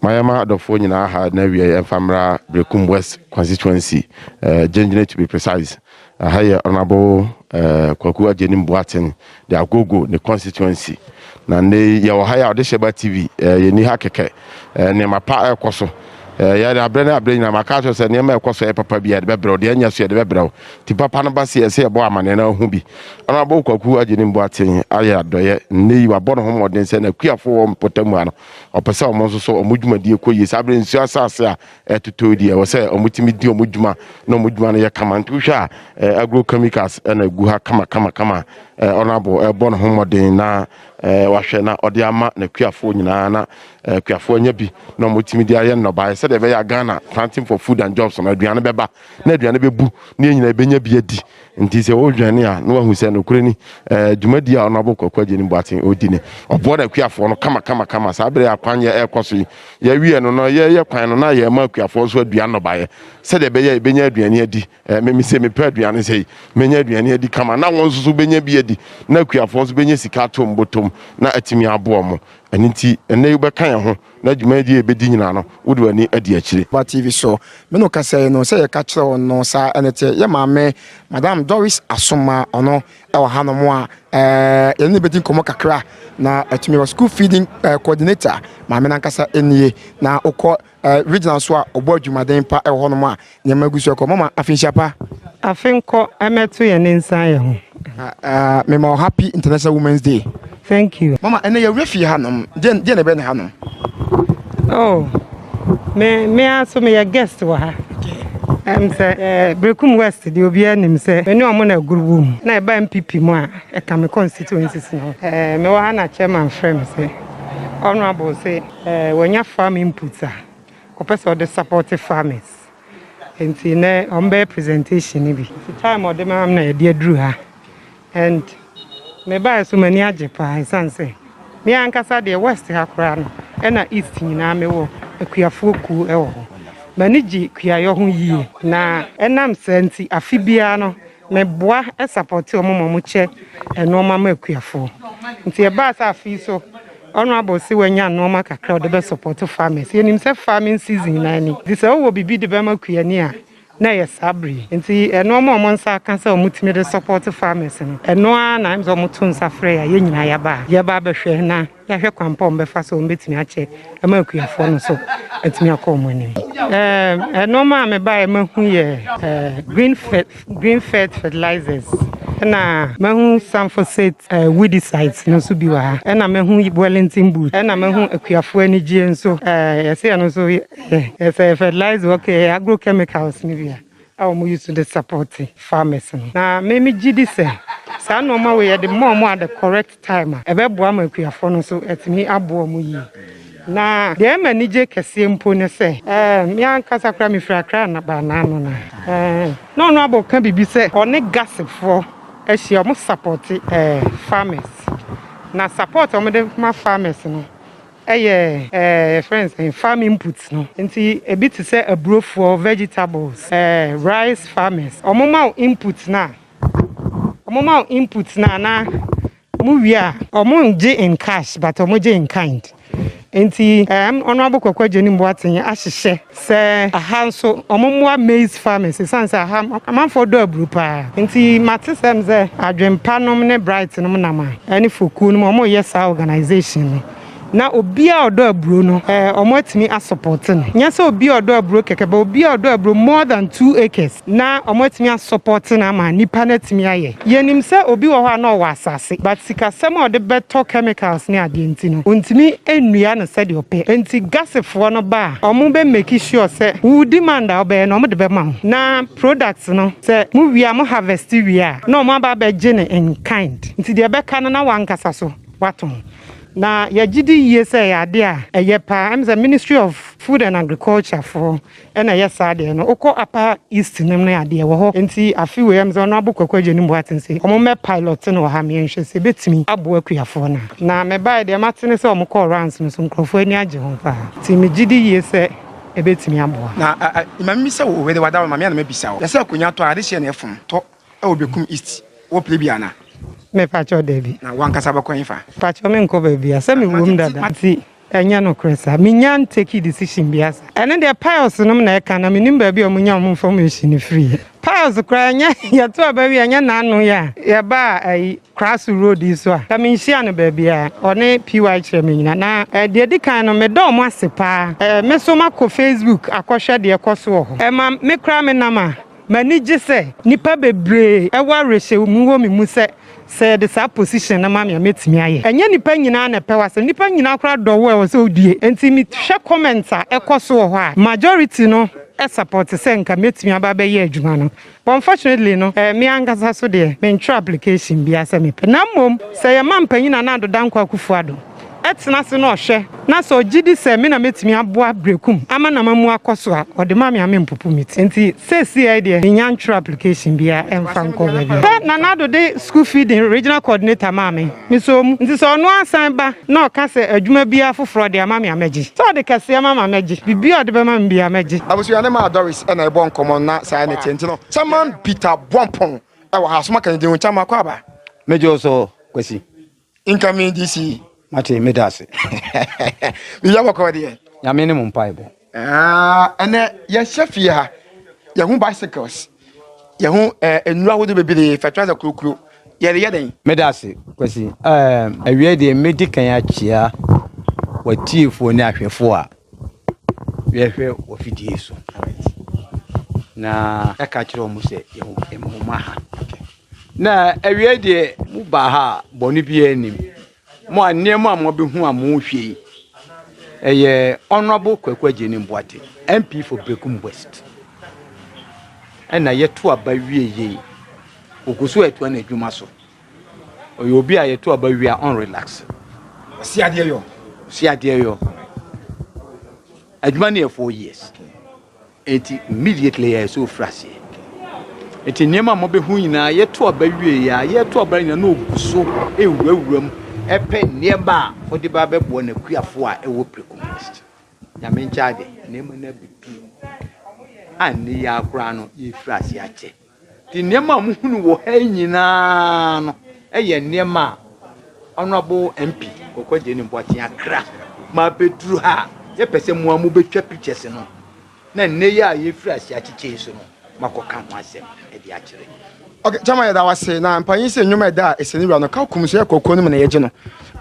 Mayama adofo nyina ha na wie Famra Brekum West constituency Genjine to be precise. Here honorable Kwaku Ajenim Boateng the Agogo the constituency. Na ne ya wo haya Odesheba TV ye ni ha keke ne mapa ekoso ya da abrene na maka so ne ma ekoso e papa bia de bebre de anya so de bebre ti papa no ba se e bo amane na hu bi honorable Kwaku Ajenim Boateng aya doye ne yi wa bono homoden se na kuafo wo mpotamu ano opese omo so omudwumadi ekoyi sabre nsu asase a etotodi e wo se omutimi di omudwuma na omudwuma no ye kama ntuhwa agrochemicals na gu ha kama honorable bono homoden na wahwe na ode ama na kuafo nyina na kuafo nya bi na omutimi di aye no ba se de be ya Ghana planting for food and jobs na aduane beba na aduane bebu na nyina benya bi adi nti se wo dwane a na wahu se no kurani dwumadi a honorable Kwaku Ajenim Boateng odine obo da kuafo no kama sabre akwanye ekoso ya wie no no ye kwan no na ye ma kuafo so aduane no ba ye se de be ye benya aduane adi me se me pa aduane sei menya aduane adi kama na won so benya bi adi na kuafo so benya sika tom botom na atimi abo mo aninti ene yu bekan ho na dwumadi e bedi nyina no wode ani adi akire ba TV so me no kasa no say ye ka kire no sa enete ye maame Madam Doris Asoma ono e wa hanom a ye ne bedi komo kakra na atimi wa school feeding coordinator maame na kasa enie na okọ regional so a obo adwumaden pa e ho no a ne magusu ko mama afinshapa afinko emeto ye ne nsan ye ho me ma happy International Women's Day. Thank you. Mama, ene ye refi hanom. Die ne be ne hanom. Oh. Me aso me ya guest wa ha. Say Brekum West the obi anim say me no mo na group na e ba MPP mo a e ka me constituencies no. Me wa ha na chairman frame say honorable say wanya farm inputs a opese the supportive farmers. Enti ne on be presentation ni bi. Time of the mam na e de aduru ha. And me buy so many ajepa isanse me ankasa de west ha kra no e na east nyina me wo akuafo ku e wo maniji kuayo ho yie na enam senti afibia no me boa e support omomo che enoma ma akuafo nti e ba sa afi so honorable si wanya enoma kakra de be support farmers yenim se farming season na ni this wo bibi de be ma kuani a na ye sabri nti eno ma omonsa kan se omutimi de support farmers no eno a na imzo omutu nsafre ya ye nyina ya ba behwe na ya hwe kwampa ombe fa so ombetimi ache ema akuafo no so etimi akomo ni eno ma me ba e mahu ye green fed fertilizers na mahu Sanfoset weedicides no so bi wa na mahu Wellington boot na mahu akuafo anigye nso yese no so yese fertilizer okay agrochemicals ni bia awu use to support farmers no na me gidi se sa no ma we the more at the correct time e be boa ma akuafo no so etimi abo mu yi na de ma nije kese mpo ne se mi ankasa kra mi frakra na ba na no na no aboka bibi se one gasefo ehia mo support farmers na support o de ma farmers no friends and farm inputs no nti a bit to say for vegetables rice farmers omoma inputs na mu wia omonje in cash but omonje in kind nti honorable Kwaku Ajenim Boateng ahihye se ahanso omomwa maize farmers sansa amanfo do abrupa nti matesem ze adwempa nom ne bright nom nama ani foku nom omo yes organization na obi a odo aburo no omo atimi support no nya se obi a odo aburo keke ba obi a odo aburo more than 2 acres na omo atimi support na ma nipa na atimi aye yenim se obi wo ha na o wasase but sika sem o de beto chemicals ne ade enti no ontimi enua no se de ope enti gasefo no ba omo be make sure se wo demand a obe no omo de be ma na products no se mu wi am harvest wi a na omo ba be gene in kind enti de be ka na wankasa so waton na yagidi yese ya de a eyepa am the Ministry of Food and Agriculture for na yesa de no okọ apa east nim na ade wo ho enti afiwe am zo no abukọ Kwaku Ajenim Boateng se omo me pilot no ha me nhwe se betimi abo akuafo na me bai de matene se omo call rounds no so nkrofo ani age ho pa ti me gidi yese ebetimi abo na imami se wo we de wada mama na me bisa wo yesa akonya to ade hye na efum to e Brekum East wo plebiana me pacho debi na wankasa bakwan fa pacho me nko baby asa me wom dada ati enya no kresa me nyan take decision biasa ene de piles no na eka na me nim ba bi o munya mo information free piles kra nya ya to ba wi anya na anu ya ba ai cross road iso a ka me nhia no ba bia one PY kire me nyina na de di kan no me do mo asepa me so mako Facebook akohwe de ekoso ho ma me kra me nama mani gise nipa bebre ewa rehye mu wo me mu se de sa position na mama metimi aye enye nipa nyina na pewase nipa nyina kra dowo e wo se odie enti mi hwe comment a ekoso ho a majority no support se nka metimi aba be ye adwuma no but unfortunately no me angasa so de me ntwa application bia se me pe na mom se ye mampanyina na adoda nkwa akufuado etna se no hwe na so gidi se me na metimi aboa brekum ama na mamu akoso a ode mama ame mpupu miti enti se idea nya ntwa application bia emfa nko ba na na do de school feeding regional coordinator mama mi so mu nti so no asan ba na o ka se adwuma bia foforo de mama ameji so de kase mama ameji bibi ode be mama bia ameji abusu ane ma Doris na ebo nkomo na sa na tenti no Chairman Peter Bompong e wa hasoma kan de chama kwa ba mejo so kwesi incoming DC mate medase mi ya bako de ya me ne mo mpaibo ene ya chefia ha ya hu bicycles ya hu enura wo de bebere fertilizer krokro ya de den medase kwesi awie de medican ya chia watiefo ne ahwefo a yehwe ofidie so na aka kire omo se emoma ha na awie de mu ba ha bonu bi anim mo anem a mo be hu a mo hwe eye honorable Kwekwaje ni Mboate MP for Brekum West ena yeto aba wie ye oguso eto na adwuma so oyo obi a yeto aba wie a on relax si ade yo adwuma ne 4 years enti immediately ya so frase enti niema mo be hu nyina yeto aba wie ya yeto aba nyina na oguso ewurawuram epe niema odi ba bebo na kuafo a ewo Brekum West ya me nchaade niema na bibi ani ya akura no ye frase ache ti niema mo hunu wo ha nyina no eye niema honorable MP Kwekwaje ni Mboate akra ma beduru ha ye pese mo amu betwa pictures no na ne ya ye frase ache so no makoka ho asem e di akire. Okay, chama ya da wase na mpanyin se nnwuma da eseni wura no ka kumso ya kokoro no na ye je no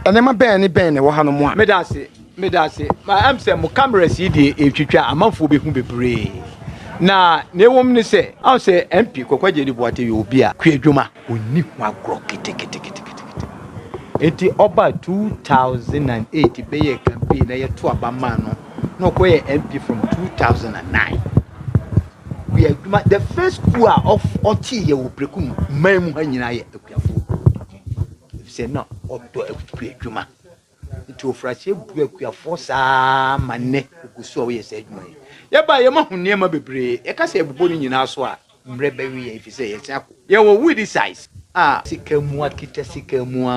ene ma ben ne wo ha no mo a medase ma am se mo cameras yi di etwitwa amanfo be hu bebre na ne wom ni se am se MP Kwekwaje ni Mboate ye obi a kwadwuma onni hu agro kete enti oba 2008 be ye campaign na ye to abama no koye MP from 2009 we are the first coup of oti ye wo Brekum mamu hanyina ye akuafo say no odo akuadwuma nti ofrache bu akuafo saa manne oguso ye say adwuma ye ba ye mahunne ma bebre ye ka say ebubo ni nyina so a mre ba wi ye fise ye tiako ye wo with size sikamu akita sikamu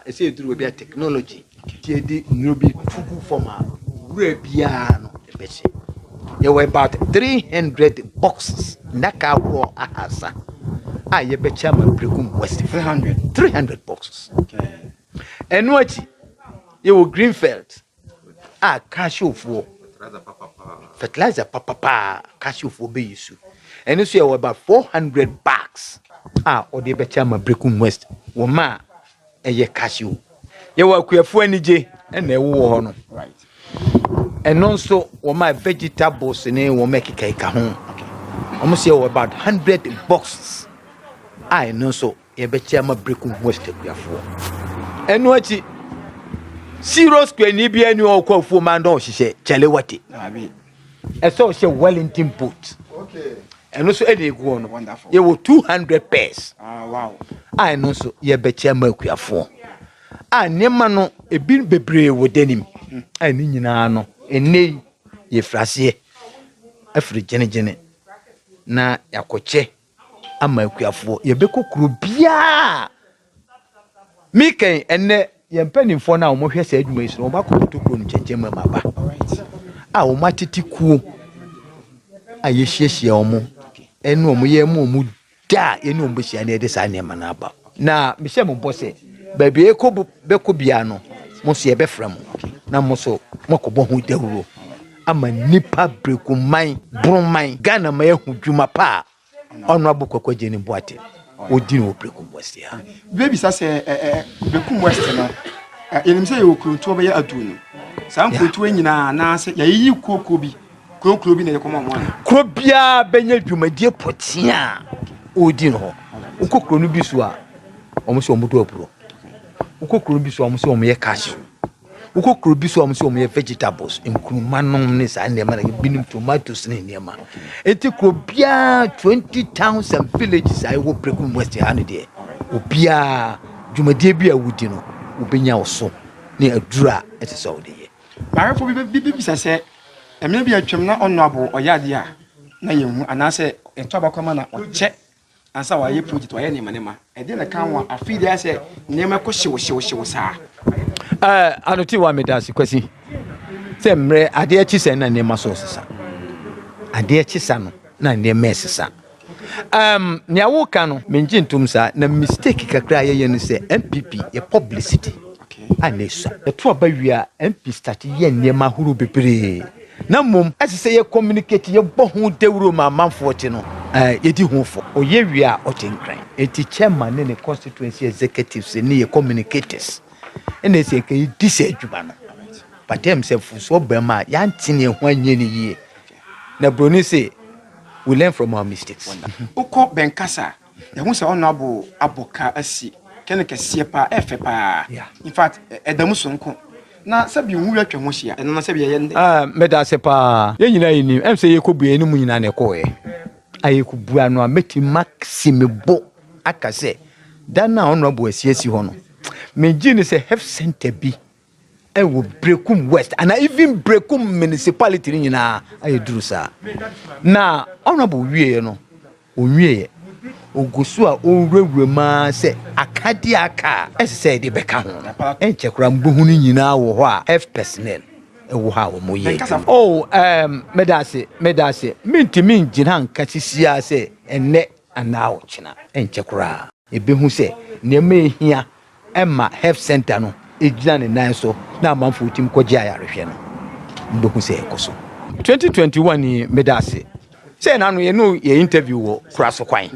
ese duru bi technology tie di nrobi tugu forma wura bia no ebese there were about 300 boxes naka wo ahasa ye be chairman Brekum West 300 boxes okay eno achi ye wo Greenfield cashofo fertilizer papa cashofo be yisu eno so ye were about 400 bags odi be chairman Brekum West wo ma eye cashew ye wa kuafu anije na ewo ho no right and also wo ma vegetables ne wo make keka ho almost here about 100 boxes no so ye be chairman Brekum West kuafu eno achi 0 square ni bia ni o kwafu ma ndo hihye chelewati abi eso she Wellington boot okay and also any go on wonderful ye wo 200 pairs wow no so ye be chairman kuafo nema no ebi bebre wo denim ni nyina no ene ye frase afri gene na yakoche ama kuafo ye be kokuru bia miken ene ye mpanimfo na wo hwese adwuma iso wo ba ko tokuro no chechema maba wo matiti kuo ye hyiehie omo enu omo ye mu da enu omo hia na de sa nema na aba na me hye mo bose ba bi ekobu beko bia no mo so ye be fra mo na mo so makobo hu dawuro ama nipa brekuman bromman Ghana ma yahu dwuma pa honorable Kwaku Agyenim Boateng odi no Brekum West ya baby say Brekum West no yenim say okuntu be ya adunu san kuntu nyina na say yayi koko bi kuro bi na yakoma mo ana kuro bia benya dwumadie potia odi no ukokuro no bi so a omo se omo do apuro ukokuro bi so omo se omo ye cash ukokuro bi so omo se omo ye vegetables nkruma nom ne sa ne ma na binim tomatoes ne ne ma enti kuro bia 20,000 villages ai wo Brekum West ha ne de obia dwumadie bi a wodi no obenya oso ne adura ete so de ye barefo bi say emia bi atwem na honorable oyade a na yehu anase ento abakoma na oche ansa wa ye project wa ye nema e de na kan wa afidi ase nema ko hyewo saa anoti wa medasi kwasi se mre ade achi sen na nema so sesa ade achi sa no na nema esesa nya wo ka no menji ntum sa na mistake kakra ye no se MPP ye publicity anesa eto abawia MP start ye nema huru bebre na mom asese ye communicate ye bohu dewuro ma manfo ti no ye di hunfo oye wia otenkran eti chairman ne constituency executives ne ye communicators ene se ke di se adwuma no but them say so bema ya ntine ho anye ne yie na broni say we learn from our mistakes uko benkasa ye hu se honorable aboka asi kene kese pa efe pa in fact edamu sonko na sabi hu atwa ho hia eno na sabi ye nde meda se pa ye nyina yini em se ye kobu eni mu nyina ne ko ye aye kubu anu a meti maxime bo akase dan na honorable asiesi ho no menjini se health center bi e wo Brekum West and even Brekum municipality nyina aye duru sa na honorable wie no onwie ogusu a onwuwure ma se akade aka ese de beka ho enche kura mbohu ni nyina wo ho a F personnel e wo ha wo moye medase mintimi ngina nka sisia se enne anawo china enche kura ebehu se nema ehia emma health center no ejina ne nan so na amanfo tim koje ayarehwe no mbohu se ekoso 2021 ni medase say na no ye no ye interview wo kuraso kwan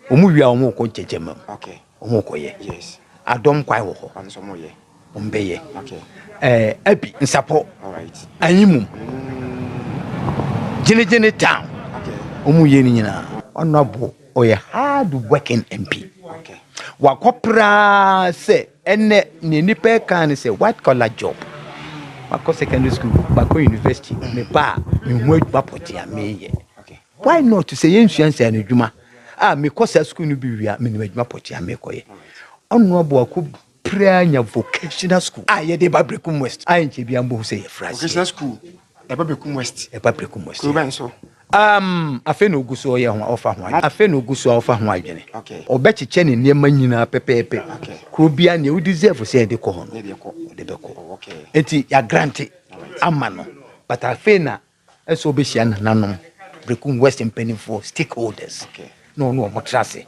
omu wia omu ko jejema okay omu ko ye yes adom kwan wo ho anso mo ye ombe ye okay abi nsapo all right anyimum jene town okay omu ye ni nyina honorable oye hard working MP okay wakopra se ene ni nipa kan se white collar job bako secondary school bako university me ba me hu adwuma potia me ye okay why not to say yensuansa na adwuma me kosa school no bi wia me ni adwuma potia me koye honorable akopra nya vocational school ye de ba Brekum West nche bia mbo se ye phrase vocational school e ba Brekum West ko ben so afe na oguso ye ho ofa ho afe na oguso ofa ho adwene okay obechiche ne niema nyina pepepe okay kro bia ne we deserve say de ko ho ne de ko okay enti ya grant amano but afe na eso obehia nanom Brekum West mpanimfo stakeholders okay no mo trase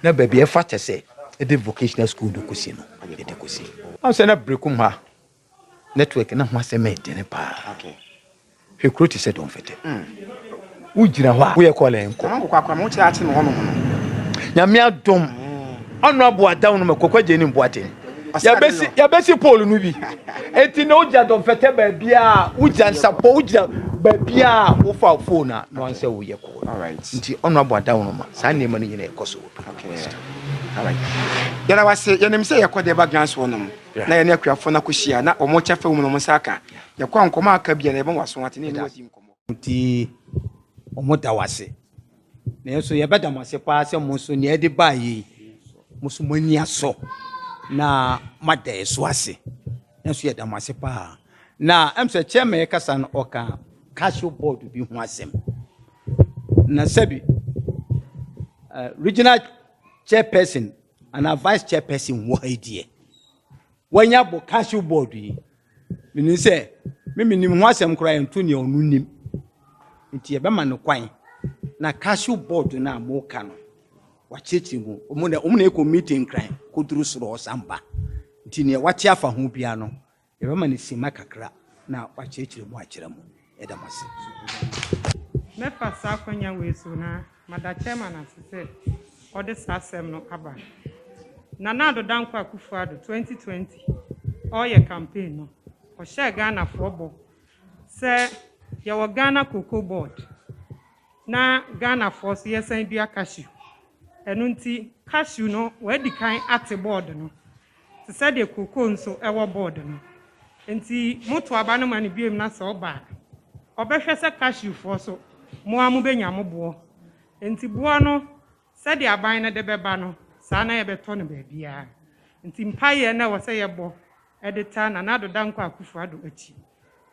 na ba bia fa chese e de vocational school do kosi no e de kosi am say na Brekum ha network na ho aseme de ne pa okay hwekroti se don fete ujira ho a wo ye kole enko na kwa mo ti ati no ho no nyame adom honorable Adamu no Kwaku Agyenim Boateng ya besi pole no bi enti na ujia don fete ba bia ujia nsapo ujia ba bia wo fa phone na no anse wo ye ko all right nti honorable Adamu no ma sa ne ma no nyina ekoso okay all right yala wase yenim se yakode ba gans wonum na ye ne akuafo na kohia na omo chafa mu no msaka yakwa nkoma aka bia na e bon waso ate ne wasi nkomo nti omo da wase na yeso ye beda mo se pa se mo so ne edi ba yi mo so mani aso na mada eso ase yeso ye da mo se pa na emse chairman kasa no oka cashew board bi ho asem na sabi regional chairperson and a vice chairperson wo idea wanya bo cashew board yi mini se mimi nim ho asem kura entu ne onu nim nti ye be ma no kwan na cashew board na mo ka no wa chechi mu omo na e meeting kran ko duru soro osamba nti ne wa tia fa ho bia no yɛbɛma no sima kakra na wakyerɛkyerɛ mu akyerɛ mu ɛda mo ase mɛfa saa akwanya wei so na mada chairman asese ɔde saa asɛm no aba Nana Addo Dankwa Akufo-Addo 2020 ɔyɛ campaign no ɔhyɛ Ghana bɔ sɛ yɛwɔ Ghana Cocoa Board na Ghana so yɛsan dua cashew ɛno nti cashew no wɔadi kan ate board no te sɛ deɛ cocoa nso ɛwɔ board no nti moto aba no ma no biem na sɛ ɔba ɔbɛhwɛ sɛ cashew so moa mo benya mo boɔ nti boɔ no sɛdeɛ aban no de bɛba no saa na yɛbɛtɔ no baabiara nti mpayɛ na wɔ sɛ yɛbɔ ɛde ta Nana Addo Dankwa Akufo-Addo akyi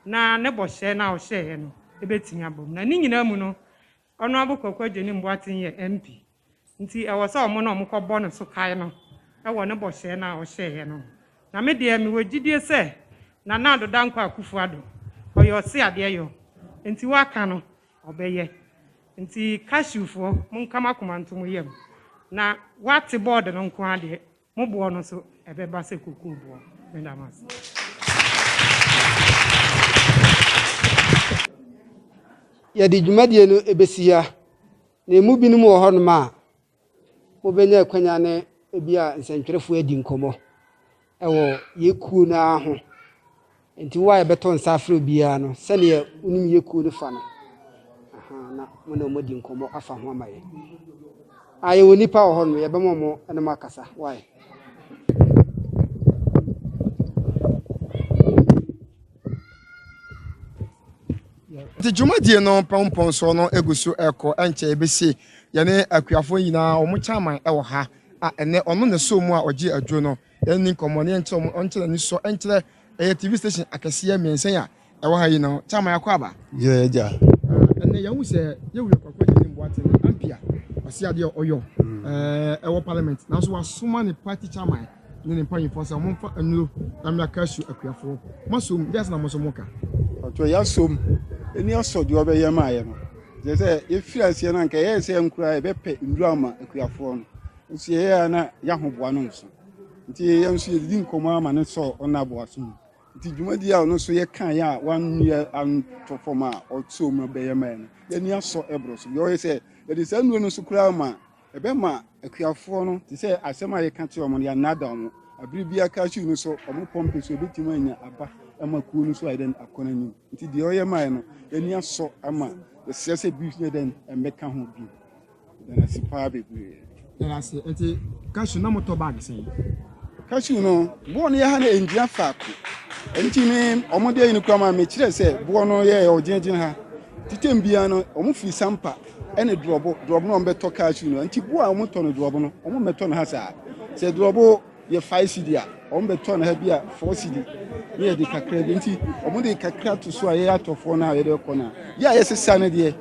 na ne bɔhyɛ na ɔhyɛɛ no ɛbɛtumi abom na ne nyinaa mu no ɔno abokɔkɔ Jenny Mboaten yɛ MP nti ɛwɔ sɛ ɔmo na ɔmo kɔbɔ no so kae no ɛwɔ ne bɔhyɛ na ɔhyɛɛ no na me deɛ me wɔ gyidie sɛ Nana Addo Dankwa Akufo-Addo ɔyɛ ɔse adeɛ yɔ nti waka no ɔbɛyɛ nti cashew mo nkama komanto mo yam na wate board no nko ade mo boɔ no so ɛbɛba sɛ kokoo boɔ medamas yɛde dwumadie no ebesia na emu binom wɔ hɔ nom a mobɛnya akwanya ne ebi a nsɛntwerɛfo adi nkɔmmɔ ɛwɔ yɛkuo no ho nti wo a yɛbɛtɔ nsa afrɛ obiara no sɛdeɛ wonim yɛkuo no fa no na mo na ɔmɔdi nkɔmmɔ afa ho ama yɛ ayɛwɔ nipa wɔ hɔ no yɛbɛma mo ɛne mo akasa wae The Jumadie no pɔmpɔn so no egu so ɛkɔ ɛnkyɛ ebesi yɛne akuafo nyinaa ɔmo chairman ɛwɔ ha a ɛnɛ ɔno ne so mu a ɔgye adwo no yɛne nkɔmmɔ ne yɛnkyɛ ɔmo ɔnkyerɛ ne so ɛnkyerɛ ɛyɛ TV station akɛseɛ mmiɛnsa a ɛwɔ ha yi no chairman akɔ aba yɛ ja ɛnɛ yɛn sɛ yɛwura kɔkɔ Jenny Mboaten ampia ɔsi adeɛ ɔyɔ ɛwɔ parliament nanso wasoma ne party chairman ne ne mpanyinfoɔ sɛ ɔmo mfa nnuro na mmeka su akuafo masom yɛsɛ na mo so mo ka ɔtɔ yasom eni asɔdwo ɔbɛyɛ ma ayɛ no sɛ sɛ efiri asie na nka yɛ sɛ nkura ɛbɛpɛ nduro ama akuafoɔ no nso yɛ na yahoboa no nso nti yɛn nso yɛdi nkɔmɔ ama ne sɔ ɔnaboa so nti dwumadi a ɔno so yɛ kan yɛ a wanua antɔfɔm a ɔtɔ mu bɛyɛ ma yɛ no yɛni asɔ ɛboro so yɛ sɛ yɛde sɛ nduro no so kura ama ɛbɛma akuafoɔ no te sɛ asɛm a yɛka kyerɛ ɔmo no yɛnada ɔmo abiri bi aka hyi no so ɔmo pɔmpe so ebetumi anya aba ama kuo no so ayɛ den akɔna nim nti deɛ ɔyɛ ma yɛ no yɛni asɔ ama yɛsɛ sɛ bi yɛ den ɛmɛka ho bi dana si paa bebree yɛn ase nti cashew na motɔ bag sɛn cashew no boɔ no yɛ ha na engyina faako nti ne ɔmo de yɛn kura ma mekyerɛ sɛ boɔ no yɛ ɔgyinagyina ha titem bia no ɔmo fi sampa ɛne drɔbo no ɔmo bɛtɔ cashew no nti boɔ a ɔmo tɔ no drɔbo no ɔmo mɛtɔ no ha saa sɛ drɔbo yɛ 5 cedi a ɔmo bɛtɔ no ha bi a 4 cedi ne yɛ de kakra bi nti ɔmo de kakra to so a yɛ atɔfoɔ no a yɛde kɔ no a yɛ a yɛsesa no deɛ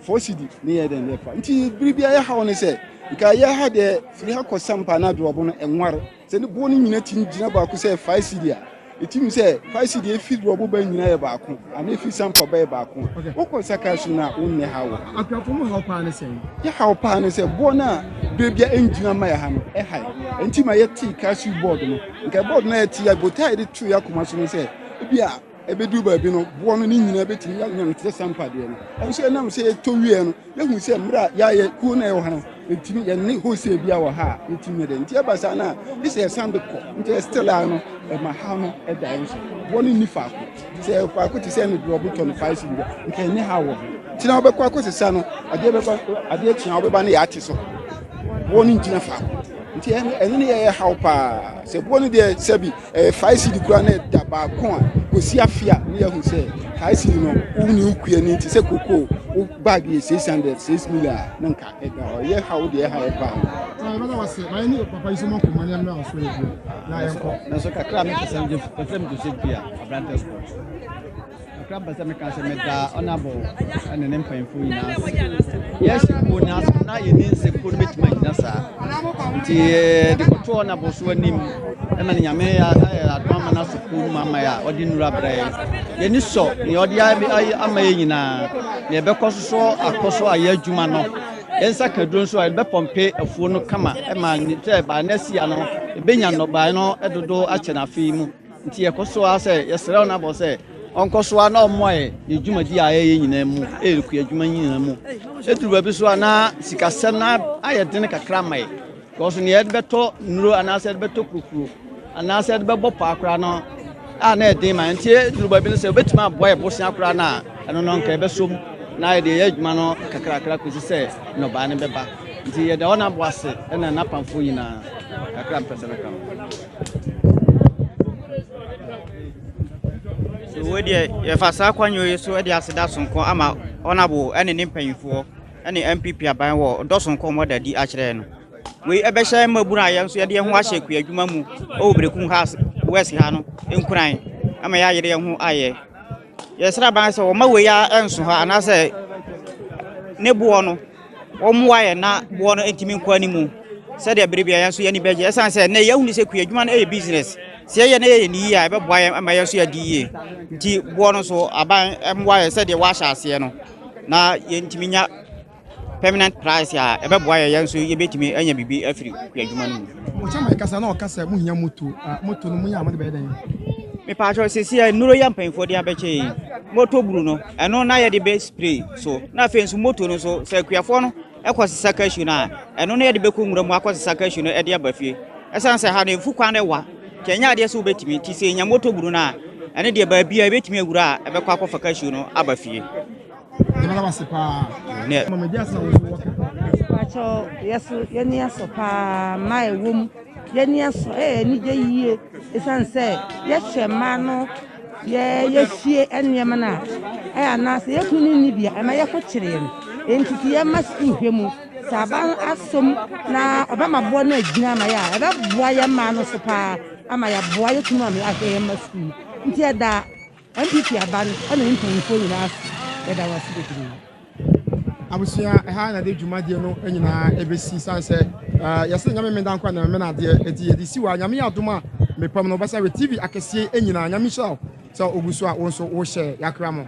4 cedi ne yɛ den yɛfa nti biribi a yɛ haw ne sɛ nka yɛ ha deɛ firi ha kɔ sampa na drɔbo no ɛnware sɛ ne boɔ no nyina tim gyina baako sɛ 5 cedi a ɛtimi sɛ 5 cedi efi drɔbo ba nyina yɛ baako ana efi sampa ba yɛ baako wokɔ saka so na wonne ha wɔ akuafo mo haw paa ne sɛn yɛ haw paa ne sɛ boɔ no a bebia ɛngyina ma yɛ ha no ɛhae nti ma yɛte cashew board no nka board no yɛte a botaa yɛde to yɛ akoma so no sɛ ebi a ɛbɛduru baabi no boɔ no ne nyinaa bɛtumi yɛ nyam te sɛ sampa deɛ no ɛnso ɛnam sɛ yɛtɔ wie no yɛhu sɛ mmerɛ a yɛayɛ kuo no ɛwɔ ha no ɛtumi yɛne hosɛ bi a wɔ ha a yɛtumi yɛ dɛ nti ɛba saa no a bi sɛ yɛsan de kɔ nti still a no ɛma ha no ɛda yɛn so boɔ no nni faako sɛ faako te sɛ ne drɔbo tɔ no 5 cedi nka ɛne ha wɔ nti na wobɛkɔ akɔsesa no adeɛ kyea wobɛba no yɛate so boɔ no ngyina faako nti ɛno ne yɛyɛ haw paa sɛ boɔ no deɛ sɛbi 5 cedi kura na ɛda baako a kɔsi afia ne yɛhu sɛ 5 cedi no wone wo kua no nti sɛ kokoo wo bag yɛ 6 million a na nka ɛda hɔ yɛ haw deɛ ɛha yɛ paa ɛbɛda wase ma yɛne papa yi so mo nkɔmmɔ ne mmra so yɛ bio na yɛnkɔ nanso kakra mekasɛm gyesɛ bi a abrante sport kakra mpɛ sɛ meka sɛ meda ɔnabɔ ɛne ne mpanyimfoɔ nyinaa yɛsi kuo no ase na yɛni nsɛ kuo no bɛtumi anyina saa nti de kɔto ɔnabɔ so anim ɛma ne nyame ayɛ adoma no aso kuo no mu ama yɛ a ɔde nnura brɛ yɛni sɔ neɛ ɔde ama yɛ nyinaa neɛ ɛbɛkɔ so so akɔ so ayɛ adwuma no yɛnsa kaduro nso a yɛbɛpɔmpe afuo no kama ɛma sɛ baa no asia no ɛbɛnya nnɔbae no ɛdodo akyɛ no afei mu nti yekoso say yesere na bo say onkoso na omoye yedwumadi a ye nyina mu eliku yedwuma nyina mu eduru ba bi so na sikasem na ayede kakra mai because ne yede beto nuro anase yede beto kukuru anase yede bebo pa akra no na ede man nti eduru ba bi say obetuma aboye bosia akra na eno no nka ebesom na yede yedwuma no kakra kwesi say no ba ne beba nti yede ona boase na na pamfo nyina kakra mpese na kam we dey yefasa kwanyo yeso e dey aseda sonko ama onabo ene ne mpanyifo ene MPP aban wo dosonko modadi a kire no we ebe hye mabuna ya nso ye de ho ahye ku adwuma mu o Brekum house west ha no enkuran ama ya yere ho aye yesra ban se wo ma we ya enso ha anase ne buo no wo mwa ye na buo no entimi nkwa ni mu se de berebia ya nso ye ni beje esan se ne ya hunu se ku adwuma no e business se ye na ye ni ya ebe boa ama ya so ya di ye nti buo no so aban mwa ye se de wa hya ase no na ye ntimi nya permanent price ya ebe boa ye nso ye betimi anya bibi afiri ku adwuma no mu o chama kasa na o kasa mu hia moto no mu ya amade be dan me pa cho se sia nuro ya mpanfo de abeche moto buru no eno na ye de be spray so na fe nso moto no so se kuafo no ekosisa kashu na eno na ye de be ko nwura mu akosisa kashu no e de abafie esan se ha na efu kwan ne wa kenya de so betimi ti se nya moto buru na ene de ba bia betimi awura e be kwa akofa kashu no abafie de mala wasipa ne mama dia sa wo waka pacho yeso yeni aso pa mai wom yeni aso ni je yie esanse ye hwema no ye fie enema na anase ye kunu ni bia ama ye ko kire no entiti ye masu hwemu saban asom na obama bo na agina ma ya ebe boa ye ma no so pa ama ya boa ye kunu ama ye masu nti da MPP aban ana ntanfo nyina da wasu de abusia ha na de dwumadie no nyina ebesi sanse yese nyame me dan kwa na me na de edi edi wa nyame adom a mepam no basa we TV akese nyina nyame show so oguso a won so wo share yakra mo